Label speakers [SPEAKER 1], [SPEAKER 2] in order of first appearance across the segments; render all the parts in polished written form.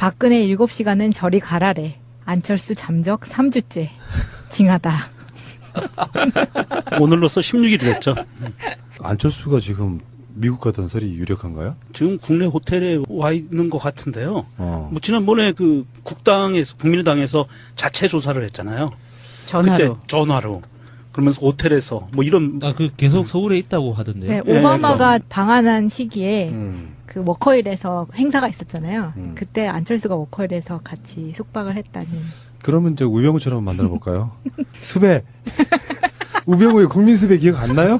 [SPEAKER 1] 박근혜 7시간은 저리 가라래. 안철수 잠적 3주째. 징하다.
[SPEAKER 2] 오늘로써 16일이 됐죠.
[SPEAKER 3] 안철수가 지금 미국 가던 설이 유력한가요?
[SPEAKER 2] 지금 국내 호텔에 와 있는 것 같은데요. 뭐 지난번에 그 국당에서 국민의당에서 자체 조사를 했잖아요.
[SPEAKER 1] 전화로.
[SPEAKER 2] 그때 전화로. 그러면서 호텔에서 뭐 이런
[SPEAKER 4] 그 계속 서울에 있다고 하던데요.
[SPEAKER 1] 네,
[SPEAKER 2] 예,
[SPEAKER 1] 오바마가 방한한 시기에 그 워커힐에서 행사가 있었잖아요. 그때 안철수가 워커힐에서 같이 숙박을 했다는.
[SPEAKER 3] 그러면 저 우병우처럼 만들어 볼까요? 수배. 우병우의 국민수배 기억 안 나요?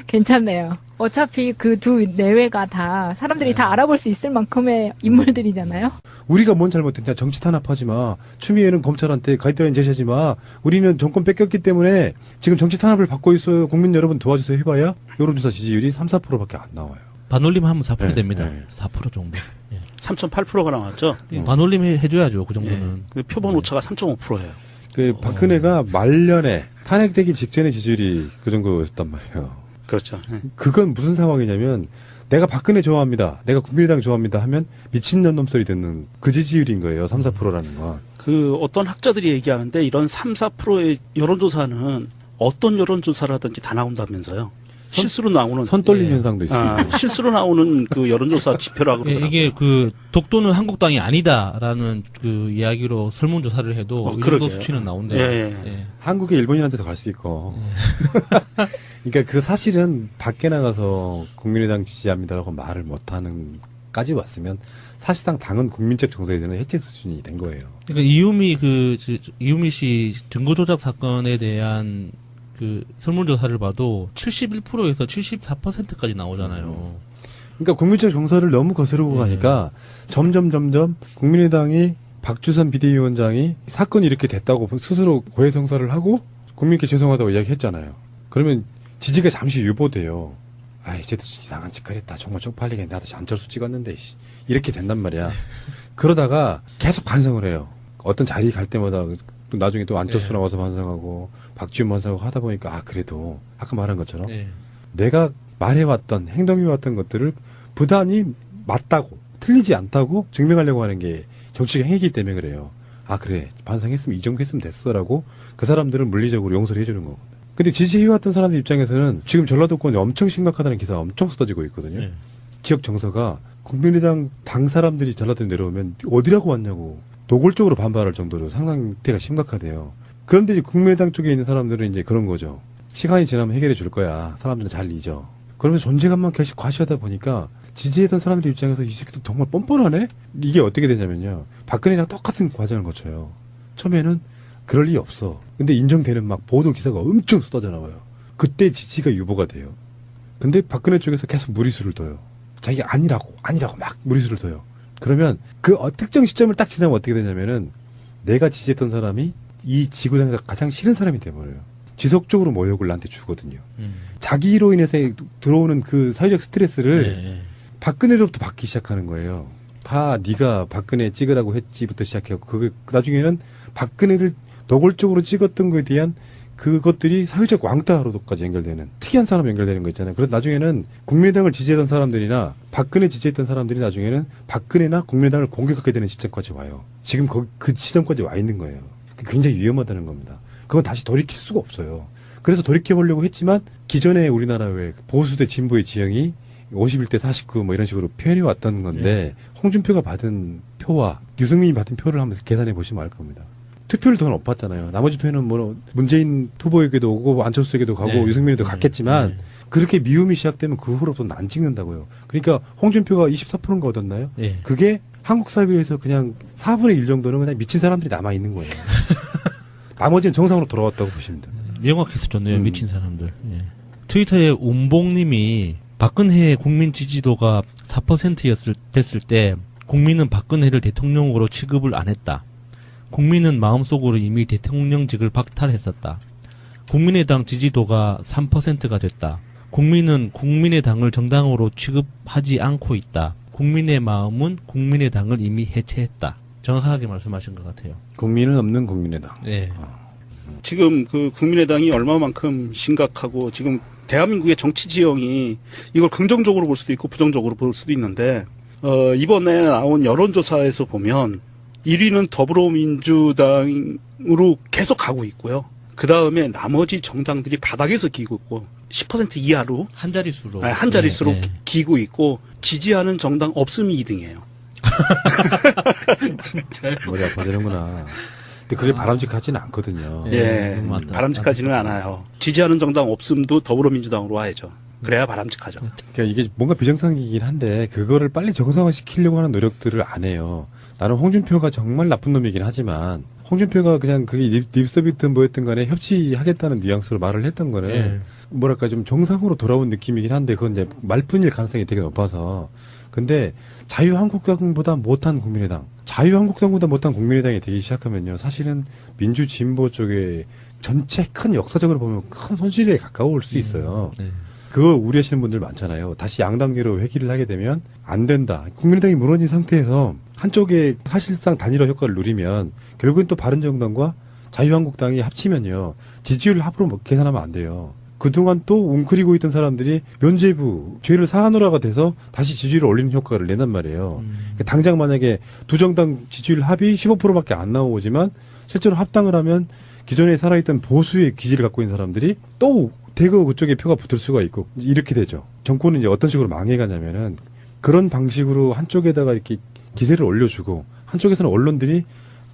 [SPEAKER 1] 괜찮네요. 어차피 그 두 내외가 다 사람들이 다 알아볼 수 있을 만큼의 인물들이잖아요.
[SPEAKER 3] 우리가 뭔 잘못했냐. 정치 탄압하지 마. 추미애는 검찰한테 가이드라인 제시하지 마. 우리는 정권 뺏겼기 때문에 지금 정치 탄압을 받고 있어요. 국민 여러분 도와주세요 해봐야 여론조사 지지율이 3, 4%밖에 안 나와요.
[SPEAKER 4] 반올림 하면 4%
[SPEAKER 3] 네,
[SPEAKER 4] 됩니다.
[SPEAKER 3] 네.
[SPEAKER 4] 4% 정도. 예.
[SPEAKER 2] 3.8%가 나왔죠.
[SPEAKER 4] 반올림 해줘야죠. 그 정도는.
[SPEAKER 2] 그 표본 오차가 3.5%예요.
[SPEAKER 3] 그 박근혜가 말년에 탄핵되기 직전의 지지율이 그 정도였단 말이에요.
[SPEAKER 2] 그렇죠.
[SPEAKER 3] 그건 무슨 상황이냐면 내가 박근혜 좋아합니다. 내가 국민의당 좋아합니다 하면 미친년놈 소리 듣는 그 지지율인 거예요. 3, 4%라는 건.
[SPEAKER 2] 그 어떤 학자들이 얘기하는데 이런 3, 4%의 여론조사는 어떤 여론조사라든지 다 나온다면서요. 실수로 나오는
[SPEAKER 3] 손 떨림 현상도 있어요.
[SPEAKER 2] 실수로 나오는 그 여론조사 지표라고
[SPEAKER 4] 예,
[SPEAKER 2] 그러더라고요.
[SPEAKER 4] 이게 그 독도는 한국당이 아니다라는 그 이야기로 설문조사를 해도 이 정도
[SPEAKER 2] 그러게요.
[SPEAKER 4] 수치는 나온대요.
[SPEAKER 2] 예.
[SPEAKER 4] 예.
[SPEAKER 3] 한국에 일본인한테도 갈 수 있고. 그러니까 그 사실은 밖에 나가서 국민의당 지지합니다라고 말을 못하는 까지 왔으면 사실상 당은 국민적 정서에 대한 해체 수준이 된 거예요.
[SPEAKER 4] 그러니까 이유미 씨 증거 조작 사건에 대한 그 설문조사를 봐도 71%에서 74%까지 나오잖아요.
[SPEAKER 3] 그러니까 국민적 정서를 너무 거스르고 가니까 점점 국민의당이 박주선 비대위원장이 사건이 이렇게 됐다고 스스로 고해성사를 하고 국민께 죄송하다고 이야기했잖아요. 그러면 지지가 잠시 유보돼요. 아, 이제도 이상한 짓거리 했다. 정말 쪽팔리게 나도 안철수 찍었는데 이렇게 된단 말이야. 그러다가 계속 반성을 해요. 어떤 자리 갈 때마다 또 나중에 또 안철수 나와서 반성하고 박지원 반성하고 하다 보니까 그래도 아까 말한 것처럼 내가 말해왔던 행동해왔던 것들을 부단히 맞다고 틀리지 않다고 증명하려고 하는 게 정치적 행위이기 때문에 그래요. 그래 반성했으면 이 정도 했으면 됐어라고 그 사람들은 물리적으로 용서를 해주는 거거든요. 근데 지지해왔던 사람들 입장에서는 지금 전라도권이 엄청 심각하다는 기사가 엄청 쏟아지고 있거든요. 지역 정서가 국민의당 당 사람들이 전라도에 내려오면 어디라고 왔냐고 노골적으로 반발할 정도로 상상대가 심각하대요. 그런데 이제 국민의당 쪽에 있는 사람들은 이제 그런 거죠. 시간이 지나면 해결해 줄 거야. 사람들은 잘 잊어. 그러면서 존재감만 계속 과시하다 보니까 지지했던 사람들 입장에서 이 새끼도 정말 뻔뻔하네? 이게 어떻게 되냐면요. 박근혜랑 똑같은 과정을 거쳐요. 처음에는 그럴 리 없어. 근데 인정되는 막 보도 기사가 엄청 쏟아져 나와요. 그때 지지가 유보가 돼요. 근데 박근혜 쪽에서 계속 무리수를 둬요. 자기가 아니라고 막 무리수를 둬요. 그러면 그 특정 시점을 딱 지나면 어떻게 되냐면은 내가 지지했던 사람이 이 지구상에서 가장 싫은 사람이 돼버려요. 지속적으로 모욕을 나한테 주거든요. 자기로 인해서 들어오는 그 사회적 스트레스를 박근혜로부터 받기 시작하는 거예요. 네가 박근혜 찍으라고 했지부터 시작해서 그게 나중에는 박근혜를 노골적으로 찍었던 거에 대한 그것들이 사회적 왕따로까지 연결되는 특이한 사람 연결되는 거 있잖아요. 그래서 나중에는 국민의당을 지지했던 사람들이나 박근혜 지지했던 사람들이 나중에는 박근혜나 국민의당을 공격하게 되는 시점까지 와요. 지금 그 지점까지 와 있는 거예요. 굉장히 위험하다는 겁니다. 그건 다시 돌이킬 수가 없어요. 그래서 돌이켜보려고 했지만 기존에 우리나라 왜 보수 대 진보의 지형이 51대 49 뭐 이런 식으로 표현해 왔던 건데 홍준표가 받은 표와 유승민이 받은 표를 한번 계산해 보시면 알 겁니다. 투표를 더 높았잖아요. 나머지 표는 뭐 문재인 후보에게도 오고 안철수에게도 가고 유승민에도 갔겠지만 그렇게 미움이 시작되면 그 후로부터는 안 찍는다고요. 그러니까 홍준표가 24%인가 얻었나요? 그게 한국 사회에서 그냥 4분의 1 정도는 그냥 미친 사람들이 남아있는 거예요. 나머지는 정상으로 돌아왔다고 보시면 돼요.
[SPEAKER 4] 명확했었네요. 미친 사람들. 트위터에 운봉님이 박근혜의 국민 지지도가 4%됐을 때 국민은 박근혜를 대통령으로 취급을 안 했다. 국민은 마음속으로 이미 대통령직을 박탈했었다. 국민의당 지지도가 3%가 됐다. 국민은 국민의당을 정당으로 취급하지 않고 있다. 국민의 마음은 국민의당을 이미 해체했다. 정확하게 말씀하신 것 같아요.
[SPEAKER 3] 국민은 없는 국민의당.
[SPEAKER 2] 지금 그 국민의당이 얼마만큼 심각하고 지금 대한민국의 정치 지형이 이걸 긍정적으로 볼 수도 있고 부정적으로 볼 수도 있는데 이번에 나온 여론조사에서 보면 1위는 더불어민주당으로 계속 가고 있고요. 그 다음에 나머지 정당들이 바닥에서 기고 있고 10% 이하로
[SPEAKER 4] 한 자릿수로.
[SPEAKER 2] 한 자릿수로
[SPEAKER 4] 네, 네.
[SPEAKER 2] 기고 있고 지지하는 정당 없음이 2등이에요.
[SPEAKER 3] 머리 아파지는구나. 근데 그게 바람직하지는 않거든요.
[SPEAKER 2] 예,
[SPEAKER 4] 맞다.
[SPEAKER 2] 바람직하지는 않아요. 지지하는 정당 없음도 더불어민주당으로 와야죠. 그래야 바람직하죠.
[SPEAKER 3] 그러니까 이게 뭔가 비정상이긴 한데 그거를 빨리 정상화시키려고 하는 노력들을 안 해요. 나는 홍준표가 정말 나쁜 놈이긴 하지만 홍준표가 그냥 그게 립서비트 뭐였든 간에 협치하겠다는 뉘앙스로 말을 했던 거는
[SPEAKER 4] 예.
[SPEAKER 3] 뭐랄까 좀 정상으로 돌아온 느낌이긴 한데 그건 이제 말뿐일 가능성이 되게 높아서 근데 자유한국당보다 못한 국민의당 자유한국당보다 못한 국민의당이 되기 시작하면요 사실은 민주진보 쪽에 전체 큰 역사적으로 보면 큰 손실에 가까울 수 있어요.
[SPEAKER 4] 네.
[SPEAKER 3] 그거 우려하시는 분들 많잖아요. 다시 양당제로 회귀를 하게 되면 안 된다. 국민의당이 무너진 상태에서 한쪽에 사실상 단일화 효과를 누리면 결국엔 또 바른정당과 자유한국당이 합치면요. 지지율 합으로 계산하면 안 돼요. 그동안 또 웅크리고 있던 사람들이 면죄부, 죄를 사하노라가 돼서 다시 지지율을 올리는 효과를 낸단 말이에요. 그러니까 당장 만약에 두 정당 지지율 합이 15%밖에 안 나오지만 실제로 합당을 하면 기존에 살아있던 보수의 기질을 갖고 있는 사람들이 또 대거 그쪽에 표가 붙을 수가 있고 이렇게 되죠. 정권은 이제 어떤 식으로 망해가냐면은 그런 방식으로 한쪽에다가 이렇게 기세를 올려주고 한쪽에서는 언론들이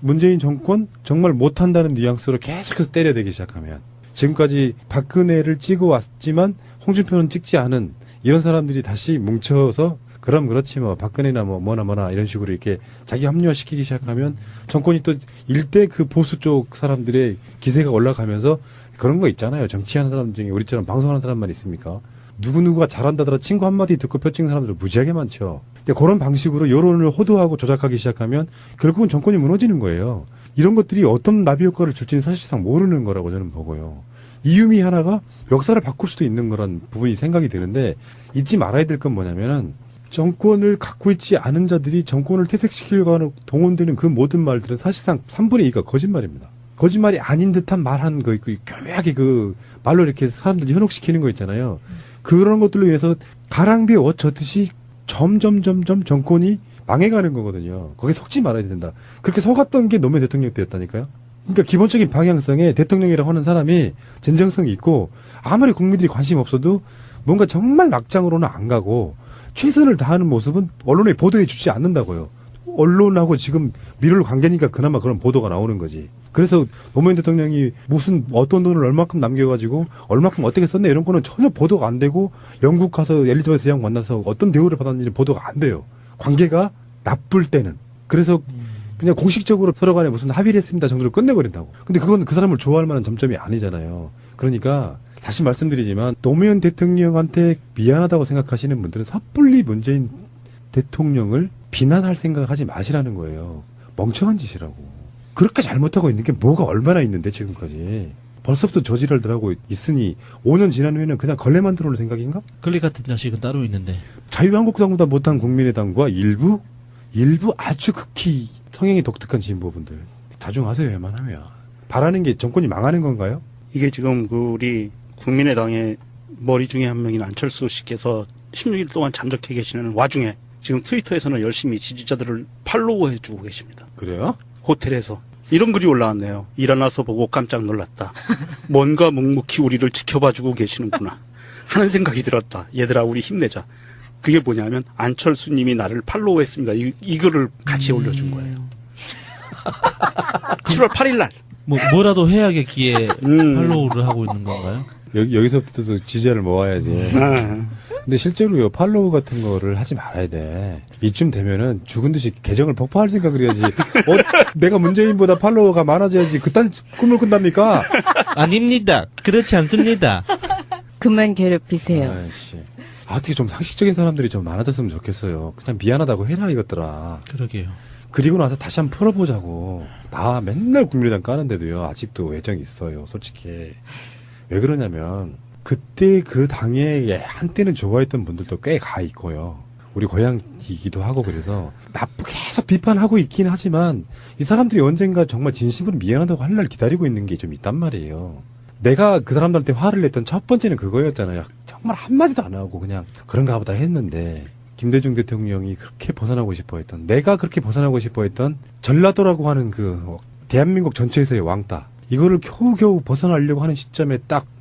[SPEAKER 3] 문재인 정권 정말 못한다는 뉘앙스로 계속해서 때려대기 시작하면 지금까지 박근혜를 찍어 왔지만 홍준표는 찍지 않은 이런 사람들이 다시 뭉쳐서 그럼 그렇지 뭐 박근혜나 뭐나 이런 식으로 이렇게 자기 합리화시키기 시작하면 정권이 또 일대 그 보수 쪽 사람들의 기세가 올라가면서 그런 거 있잖아요. 정치하는 사람 중에 우리처럼 방송하는 사람만 있습니까? 누구누구가 잘한다더라 친구 한마디 듣고 표 찍는 사람들 무지하게 많죠. 근데 그런 방식으로 여론을 호도하고 조작하기 시작하면 결국은 정권이 무너지는 거예요. 이런 것들이 어떤 나비 효과를 줄지는 사실상 모르는 거라고 저는 보고요. 이유미 하나가 역사를 바꿀 수도 있는 거란 부분이 생각이 드는데 잊지 말아야 될 건 뭐냐면은 정권을 갖고 있지 않은 자들이 정권을 퇴색시키려고 하는 동원되는 그 모든 말들은 사실상 3분의 2가 거짓말입니다. 거짓말이 아닌 듯한 말한 거 있고 교묘하게 그 말로 이렇게 사람들 현혹시키는 거 있잖아요. 그런 것들로 인해서 가랑비에 옷 젖듯이 점점 정권이 망해가는 거거든요. 거기에 속지 말아야 된다. 그렇게 속았던 게 노무현 대통령 때였다니까요. 그러니까 기본적인 방향성에 대통령이라고 하는 사람이 진정성이 있고 아무리 국민들이 관심 없어도 뭔가 정말 막장으로는 안 가고 최선을 다하는 모습은 언론에 보도해 주지 않는다고요. 언론하고 지금 미룰 관계니까 그나마 그런 보도가 나오는 거지. 그래서 노무현 대통령이 무슨 어떤 돈을 얼마큼 남겨가지고 얼마큼 어떻게 썼네 이런 거는 전혀 보도가 안 되고 영국 가서 엘리자베스 여왕 만나서 어떤 대우를 받았는지 보도가 안 돼요. 관계가 나쁠 때는. 그래서 그냥 공식적으로 서로 간에 무슨 합의를 했습니다 정도로 끝내버린다고. 근데 그건 그 사람을 좋아할 만한 점점이 아니잖아요. 그러니까 다시 말씀드리지만 노무현 대통령한테 미안하다고 생각하시는 분들은 섣불리 문재인 대통령을 비난할 생각을 하지 마시라는 거예요. 멍청한 짓이라고. 그렇게 잘못하고 있는 게 뭐가 얼마나 있는데 지금까지. 벌써부터 저지랄들 하고 있으니 5년 지난 후에는 그냥 걸레 만들어 놓을 생각인가?
[SPEAKER 4] 걸레 같은 자식은 따로 있는데.
[SPEAKER 3] 자유한국당보다 못한 국민의당과 일부 아주 극히 성향이 독특한 진보분들. 자중하세요 웬만하면. 바라는 게 정권이 망하는 건가요?
[SPEAKER 2] 이게 지금 우리 국민의당의 머리 중에 한 명인 안철수 씨께서 16일 동안 잠적해 계시는 와중에 지금 트위터에서는 열심히 지지자들을 팔로우해 주고 계십니다.
[SPEAKER 3] 그래요?
[SPEAKER 2] 호텔에서 이런 글이 올라왔네요. 일어나서 보고 깜짝 놀랐다. 뭔가 묵묵히 우리를 지켜봐 주고 계시는구나 하는 생각이 들었다. 얘들아 우리 힘내자. 그게 뭐냐면 안철수님이 나를 팔로우했습니다. 이 글을 같이 올려준 거예요. 7월 8일 날.
[SPEAKER 4] 뭐라도 해야겠기에 팔로우를 하고 있는 건가요?
[SPEAKER 3] 여기서부터 지지자를 모아야지. 근데 실제로요, 팔로우 같은 거를 하지 말아야 돼. 이쯤 되면은 죽은 듯이 계정을 폭파할 생각을 해야지. 내가 문재인보다 팔로워가 많아져야지. 그딴 꿈을 꾼답니까?
[SPEAKER 4] 아닙니다. 그렇지 않습니다.
[SPEAKER 5] 그만 괴롭히세요.
[SPEAKER 3] 아이씨. 어떻게 좀 상식적인 사람들이 좀 많아졌으면 좋겠어요. 그냥 미안하다고 해라, 이것들아.
[SPEAKER 4] 그러게요.
[SPEAKER 3] 그리고 나서 다시 한번 풀어보자고. 나 맨날 국민의당 까는데도요, 아직도 애정이 있어요, 솔직히. 왜 그러냐면, 그때 그 당에 한때는 좋아했던 분들도 꽤 가 있고요. 우리 고향이기도 하고 그래서 나쁘게 계속 비판하고 있긴 하지만 이 사람들이 언젠가 정말 진심으로 미안하다고 할 날 기다리고 있는 게 좀 있단 말이에요. 내가 그 사람들한테 화를 냈던 첫 번째는 그거였잖아요. 정말 한마디도 안 하고 그냥 그런가 보다 했는데 김대중 대통령이 그렇게 벗어나고 싶어 했던, 내가 그렇게 벗어나고 싶어 했던 전라도라고 하는 그 대한민국 전체에서의 왕따, 이거를 겨우겨우 벗어나려고 하는 시점에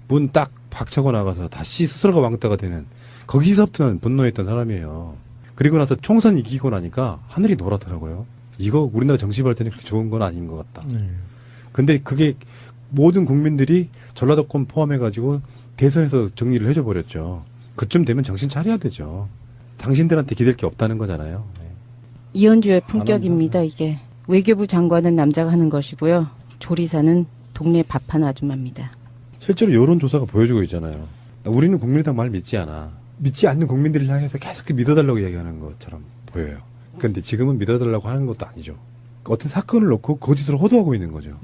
[SPEAKER 3] 문 딱 박차고 나가서 다시 스스로가 왕따가 되는, 거기서부터 는 분노했던 사람이에요. 그리고 나서 총선 이기고 나니까 하늘이 노랗더라고요. 이거 우리나라 정치 발전이 그렇게 좋은 건 아닌 것 같다. 근데 그게 모든 국민들이 전라도권 포함해가지고 대선에서 정리를 해줘버렸죠. 그쯤 되면 정신 차려야 되죠. 당신들한테 기댈 게 없다는 거잖아요.
[SPEAKER 5] 이현주의 품격입니다, 이게. 외교부 장관은 남자가 하는 것이고요. 조리사는 동네 밥하는 아줌마입니다.
[SPEAKER 3] 실제로 여론조사가 보여주고 있잖아요. 우리는 국민의당 말 믿지 않아. 믿지 않는 국민들을 향해서 계속 믿어달라고 얘기하는 것처럼 보여요. 그런데 지금은 믿어달라고 하는 것도 아니죠. 어떤 사건을 놓고 거짓으로 호도하고 있는 거죠.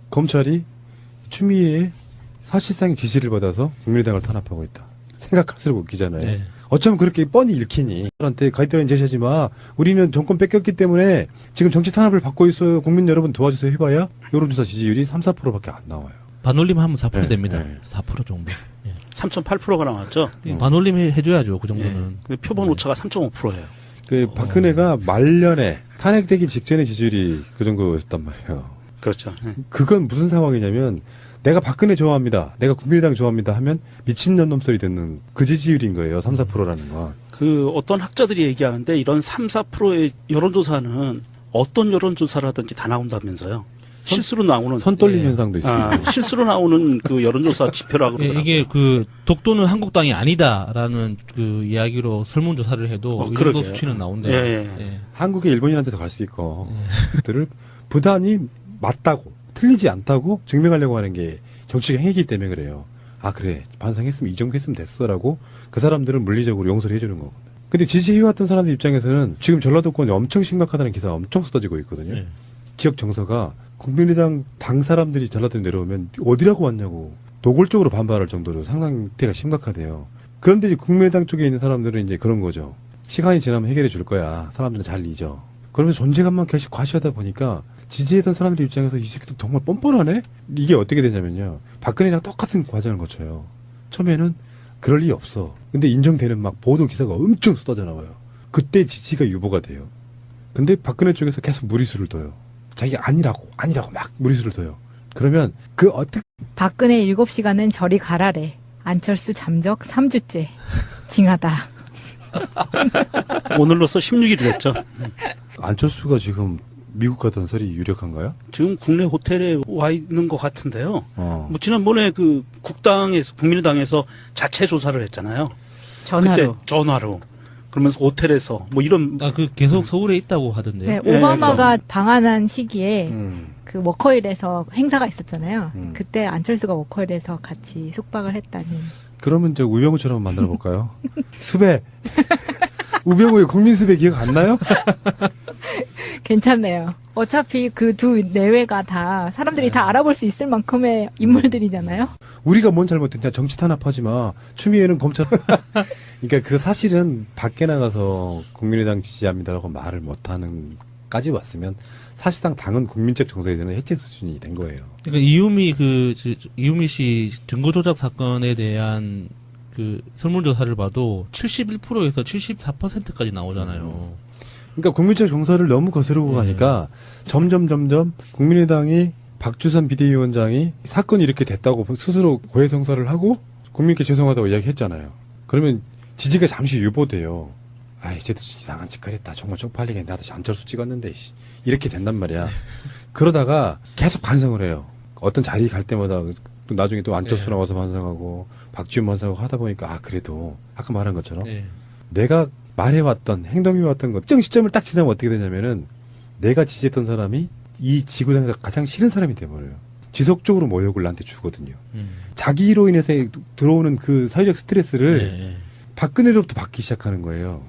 [SPEAKER 3] 검찰이 추미애의 사실상의 지시를 받아서 국민의당을 탄압하고 있다. 생각할수록 웃기잖아요.
[SPEAKER 4] 네.
[SPEAKER 3] 어쩌면 그렇게 뻔히 읽히니. 한테 가이드라인 제시하지 마. 우리는 정권 뺏겼기 때문에 지금 정치 탄압을 받고 있어요. 국민 여러분 도와주세요 해봐야 여론조사 지지율이 3, 4%밖에 안 나와요.
[SPEAKER 4] 반올림 하면 4% 됩니다.
[SPEAKER 3] 네.
[SPEAKER 4] 4% 정도. 예.
[SPEAKER 2] 3.8%가 나왔죠.
[SPEAKER 4] 반올림 해줘야죠. 그 정도는.
[SPEAKER 2] 근데 표본 오차가 3.5%예요.
[SPEAKER 3] 그 박근혜가 말년에 탄핵되기 직전의 지지율이 그 정도였단 말이에요.
[SPEAKER 2] 그렇죠.
[SPEAKER 3] 그건 무슨 상황이냐면 내가 박근혜 좋아합니다. 내가 국민의당 좋아합니다 하면 미친년놈 소리 듣는 그 지지율인 거예요. 3, 4%라는 건.
[SPEAKER 2] 그 어떤 학자들이 얘기하는데 이런 3, 4%의 여론조사는 어떤 여론조사라든지 다 나온다면서요. 실수로 나오는
[SPEAKER 3] 손떨림
[SPEAKER 4] 예.
[SPEAKER 3] 현상도 있습니다.
[SPEAKER 2] 실수로 나오는 그 여론조사 지표라고
[SPEAKER 4] 예,
[SPEAKER 2] 그러더라고요.
[SPEAKER 4] 이게 그 독도는 한국당이 아니다라는 그 이야기로 설문조사를 해도 이 정도
[SPEAKER 2] 그러게요.
[SPEAKER 4] 수치는 나온대요.
[SPEAKER 2] 예, 예.
[SPEAKER 4] 예.
[SPEAKER 3] 한국에 일본인한테도 갈 수 있고 그들을 부단히 맞다고 틀리지 않다고 증명하려고 하는 게 정치적 행위이기 때문에 그래요. 아 그래 반성했으면 이 정도 했으면 됐어라고 그 사람들을 물리적으로 용서를 해주는 거거든. 근데 지지해왔던 사람들 입장에서는 지금 전라도권이 엄청 심각하다는 기사가 엄청 쏟아지고 있거든요.
[SPEAKER 4] 예.
[SPEAKER 3] 지역 정서가 국민의당 당 사람들이 전라도에 내려오면 어디라고 왔냐고 노골적으로 반발할 정도로 상태가 심각하대요. 그런데 이제 국민의당 쪽에 있는 사람들은 이제 그런 거죠. 시간이 지나면 해결해 줄 거야. 사람들은 잘 잊어. 그러면서 존재감만 계속 과시하다 보니까 지지했던 사람들 입장에서 이 새끼들 정말 뻔뻔하네? 이게 어떻게 되냐면요. 박근혜랑 똑같은 과정을 거쳐요. 처음에는 그럴 리 없어. 근데 인정되는 막 보도 기사가 엄청 쏟아져 나와요. 그때 지지가 유보가 돼요. 근데 박근혜 쪽에서 계속 무리수를 둬요. 자기가 아니라고 막 무리수를 둬요. 그러면 그 어떻게
[SPEAKER 1] 박근혜 7시간은 저리 가라래. 안철수 잠적 3주째. 징하다.
[SPEAKER 2] 오늘로써 16일이 됐죠.
[SPEAKER 3] 안철수가 지금 미국 가던 설이 유력한가요?
[SPEAKER 2] 지금 국내 호텔에 와 있는 것 같은데요.
[SPEAKER 3] 어.
[SPEAKER 2] 뭐 지난번에 그 국당에서 국민의당에서 자체 조사를 했잖아요.
[SPEAKER 5] 전화로.
[SPEAKER 2] 그때 전화로. 그러면서 호텔에서 뭐 이런
[SPEAKER 4] 아, 그 계속 서울에 있다고 하던데요.
[SPEAKER 1] 네,
[SPEAKER 2] 예,
[SPEAKER 1] 오바마가 방한한 시기에
[SPEAKER 3] 음.
[SPEAKER 1] 그 워커힐에서 행사가 있었잖아요.
[SPEAKER 3] 음.
[SPEAKER 1] 그때 안철수가 워커힐에서 같이 숙박을 했다는.
[SPEAKER 3] 그러면 저 우병우처럼 만들어 볼까요? 수배. 우병우의 국민 수배 기억 안 나요?
[SPEAKER 1] 괜찮네요. 어차피 그 두 내외가 다 사람들이 다 알아볼 수 있을 만큼의 인물들이잖아요.
[SPEAKER 3] 우리가 뭔 잘못했냐? 정치 탄압하지 마. 추미애는 검찰. 그러니까 그 사실은 밖에 나가서 국민의당 지지합니다라고 말을 못하는 까지 왔으면 사실상 당은 국민적 정서에서는 해체 수준이 된 거예요.
[SPEAKER 4] 그러니까 이유미 씨 증거 조작 사건에 대한 그 설문조사를 봐도 71%에서 74%까지 나오잖아요.
[SPEAKER 3] 그러니까 국민적 정서를 너무 거스르고 가니까 점점 국민의당이 박주선 비대위원장이 사건이 이렇게 됐다고 스스로 고해성사를 하고 국민께 죄송하다고 이야기했잖아요. 그러면 지지가 잠시 유보돼요. 아, 이제도 이상한 짓거리 했다. 정말 쪽팔리게 나도 안철수 찍었는데 이렇게 된단 말이야. 그러다가 계속 반성을 해요. 어떤 자리 갈 때마다 또 나중에 또 안철수 나와서 반성하고 박지원 반성하고 하다 보니까 아 그래도 아까 말한 것처럼
[SPEAKER 4] 네.
[SPEAKER 3] 내가 말해왔던 행동해왔던 것 특정 시점을 딱 지나면 어떻게 되냐면은 내가 지지했던 사람이 이 지구상에서 가장 싫은 사람이 돼버려요. 지속적으로 모욕을 나한테 주거든요. 자기로 인해서 들어오는 그 사회적 스트레스를
[SPEAKER 4] 네.
[SPEAKER 3] 박근혜로부터 받기 시작하는 거예요.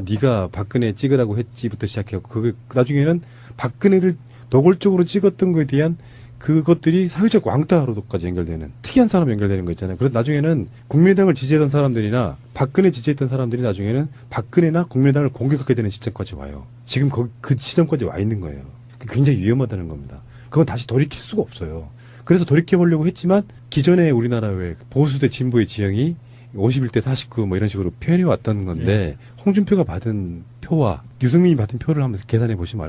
[SPEAKER 3] 네가 박근혜 찍으라고 했지부터 시작해요. 그 나중에는 박근혜를 노골적으로 찍었던 거에 대한 그것들이 사회적 왕따로까지 연결되는 특이한 사람 연결되는 거 있잖아요. 그래서 나중에는 국민의당을 지지했던 사람들이나 박근혜 지지했던 사람들이 나중에는 박근혜나 국민의당을 공격하게 되는 시점까지 와요. 지금 그 시점까지 와 있는 거예요. 굉장히 위험하다는 겁니다. 그건 다시 돌이킬 수가 없어요. 그래서 돌이켜보려고 했지만 기존의 우리나라 왜 보수 대 진보의 지형이 51대 49 뭐 이런 식으로 표현해 왔던 건데 홍준표가 받은 표와 유승민이 받은 표를 한번 계산해 보시면